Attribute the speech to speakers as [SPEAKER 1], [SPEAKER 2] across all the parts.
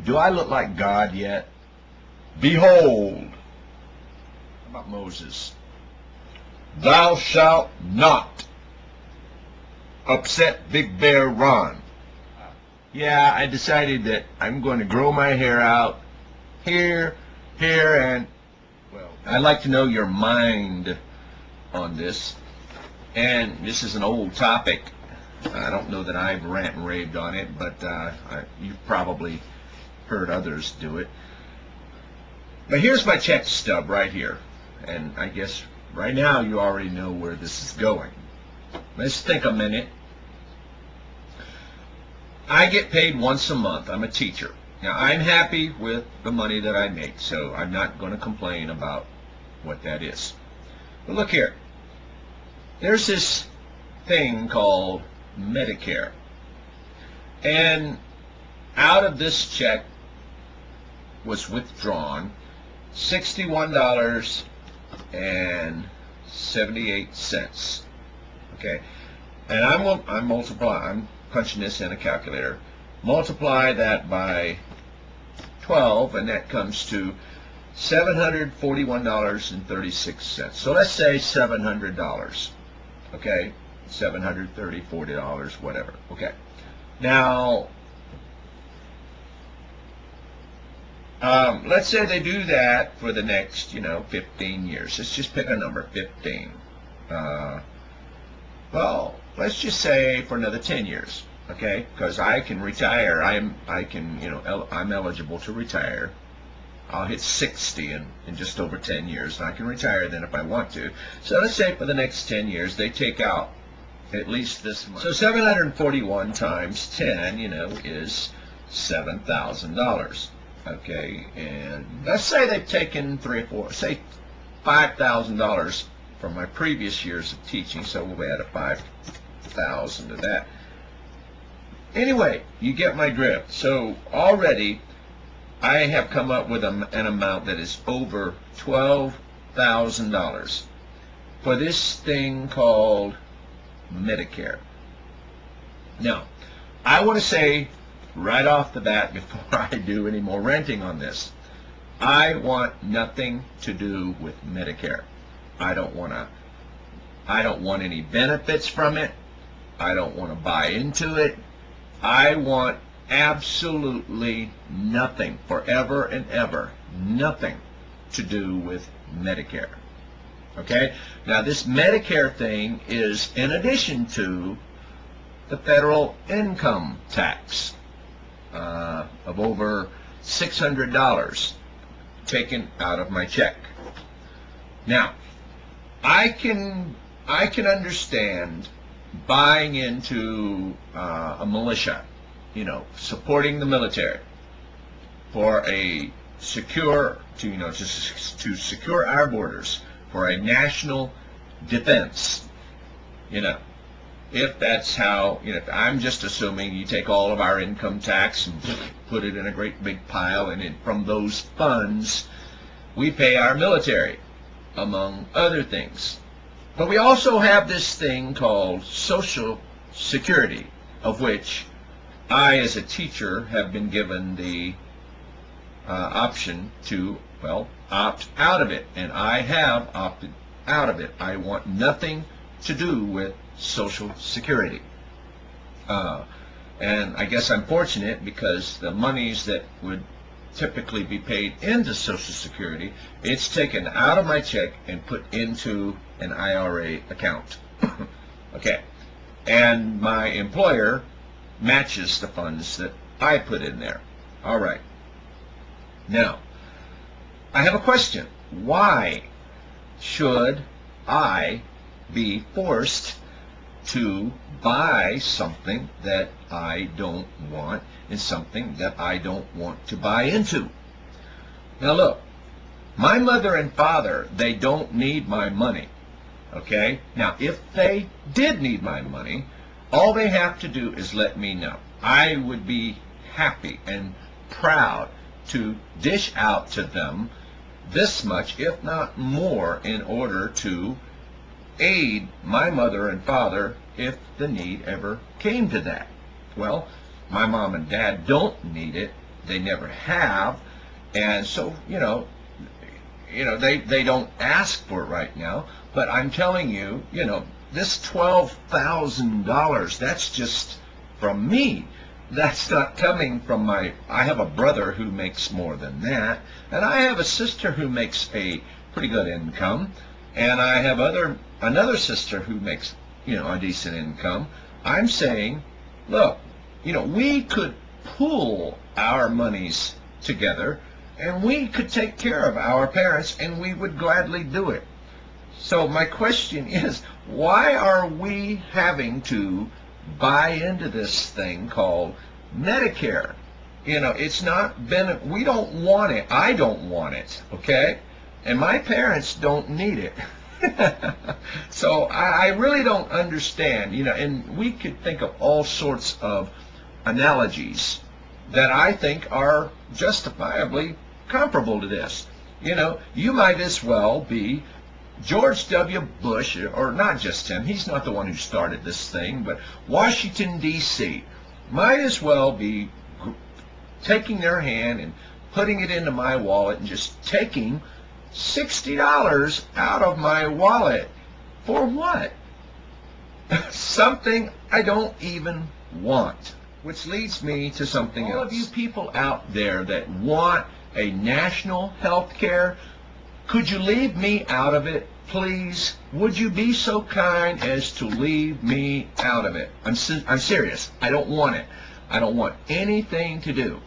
[SPEAKER 1] Do I look like God yet? Behold. How about Moses? Thou shalt not upset Big Bear Ron. Yeah, I decided that I'm going to grow my hair out here, and, well, I'd like to know your mind on this. And this is an old topic. I don't know that I've rant and raved on it, but you've probably heard others do it. But here's my check stub right here. And I guess right now you already know where this is going. Let's think a minute. I get paid once a month. I'm a teacher. Now, I'm happy with the money that I make, so I'm not going to complain about what that is. But look here. There's this thing called Medicare. And out of this check was withdrawn $61.78. Okay. And I'm punching this in a calculator. Multiply that by 12, and that comes to $741.36. So let's say $700. Okay, $730, $40, whatever. Okay. Now, let's say they do that for the next, 15 years. Let's just pick a number, 15. Well, let's just say for another 10 years. Okay, because I can retire. I'm eligible to retire. I'll hit 60 in just over 10 years, and I can retire then if I want to. So let's say for the next 10 years they take out at least this much. So 741 times 10, is $7,000. Okay, and let's say they've taken say $5,000 from my previous years of teaching, so we'll add a $5,000 to that. Anyway, you get my drift. So already I have come up with an amount that is over $12,000 for this thing called Medicare. Now, I want to say right off the bat, before I do any more ranting on this, I want nothing to do with Medicare. I don't want any benefits from it. I don't want to buy into it. I want absolutely nothing, forever and ever, nothing to do with Medicare. Okay? Now, this Medicare thing is in addition to the federal income tax of over $600 taken out of my check. Now, I can understand buying into a militia, supporting the military for a secure, to secure our borders, for a national defense, if that's how, if I'm just assuming you take all of our income tax and put it in a great big pile, and from those funds we pay our military, among other things. But we also have this thing called Social Security, of which I, as a teacher, have been given the option to, opt out of it. And I have opted out of it. I want nothing to do with Social Security. And I guess I'm fortunate because the monies that would typically be paid into Social Security, it's taken out of my check and put into an IRA account. Okay. And my employer matches the funds that I put in there. All right. Now, I have a question. Why should I be forced to buy something that I don't want and something that I don't want to buy into? Now look, my mother and father, they don't need my money. Okay? Now, if they did need my money, all they have to do is let me know. I would be happy and proud to dish out to them this much, if not more, in order to aid my mother and father if the need ever came to that. Well, my mom and dad don't need it, They never have. And so, they don't ask for it right now. But I'm telling you, this $12,000, that's just from me. That's not coming from I have a brother who makes more than that, and I have a sister who makes a pretty good income, and I have another sister who makes, a decent income. I'm saying, look, we could pool our monies together, and we could take care of our parents, and we would gladly do it. So my question is, why are we having to buy into this thing called Medicare? It's not we don't want it. I don't want it, okay? And my parents don't need it. So I really don't understand, and we could think of all sorts of analogies that I think are justifiably comparable to this. You might as well be George W. Bush, or not just him, he's not the one who started this thing, but Washington, D.C. might as well be taking their hand and putting it into my wallet and just taking $60 out of my wallet. For what? Something I don't even want. Which leads me to something else. All of you people out there that want a national health care, could you leave me out of it, please? Would you be so kind as to leave me out of it? I'm serious. I don't want it. I don't want anything to do.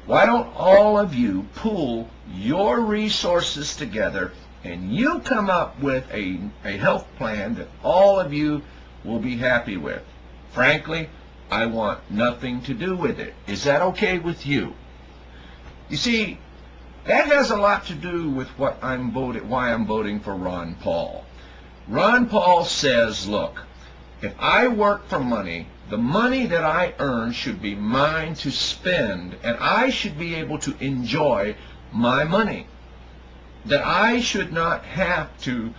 [SPEAKER 1] Why don't all of you pool your resources together and you come up with a health plan that all of you will be happy with? Frankly, I want nothing to do with it. Is that okay with you? You see, that has a lot to do with why I'm voting for Ron Paul. Ron Paul says, look, if I work for money, the money that I earn should be mine to spend, and I should be able to enjoy my money. That I should not have to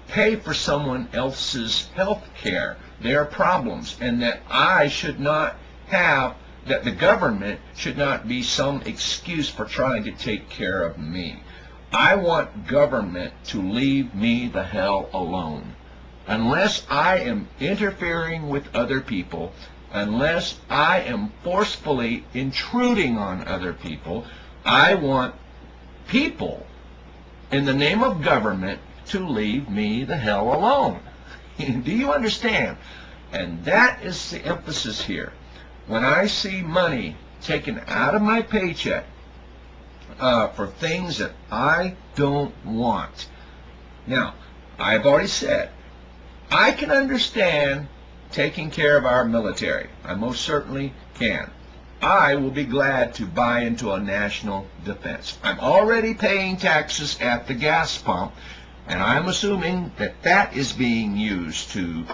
[SPEAKER 1] pay for someone else's health care, their problems, and that I should not have that the government should not be some excuse for trying to take care of me. I want government to leave me the hell alone. Unless I am interfering with other people, unless I am forcefully intruding on other people, I want people, in the name of government, to leave me the hell alone. Do you understand? And that is the emphasis here. When I see money taken out of my paycheck for things that I don't want. Now, I've already said, I can understand taking care of our military. I most certainly can. I will be glad to buy into a national defense. I'm already paying taxes at the gas pump, and I'm assuming that that is being used to,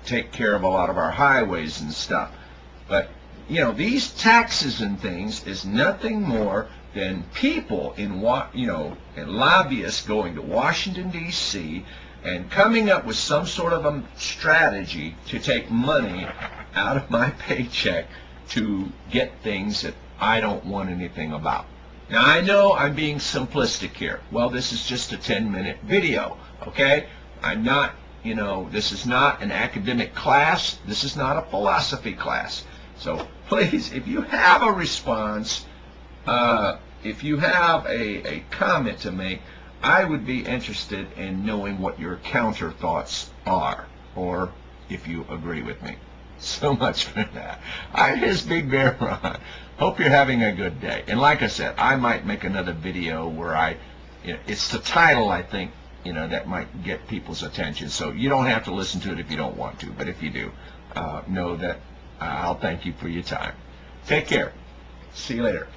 [SPEAKER 1] take care of a lot of our highways and stuff. But, these taxes and things is nothing more than people and lobbyists going to Washington, D.C., and coming up with some sort of a strategy to take money out of my paycheck to get things that I don't want anything about. Now, I know I'm being simplistic here. Well, this is just a 10-minute video, okay? I'm not, this is not an academic class. This is not a philosophy class. So please, if you have a response, if you have a comment to make, I would be interested in knowing what your counter thoughts are, or if you agree with me. So much for that. I'm his Big Bear Ron. Hope you're having a good day. And like I said, I might make another video where it's the title, I think, that might get people's attention. So you don't have to listen to it if you don't want to. But if you do, know that I'll thank you for your time. Take care. See you later.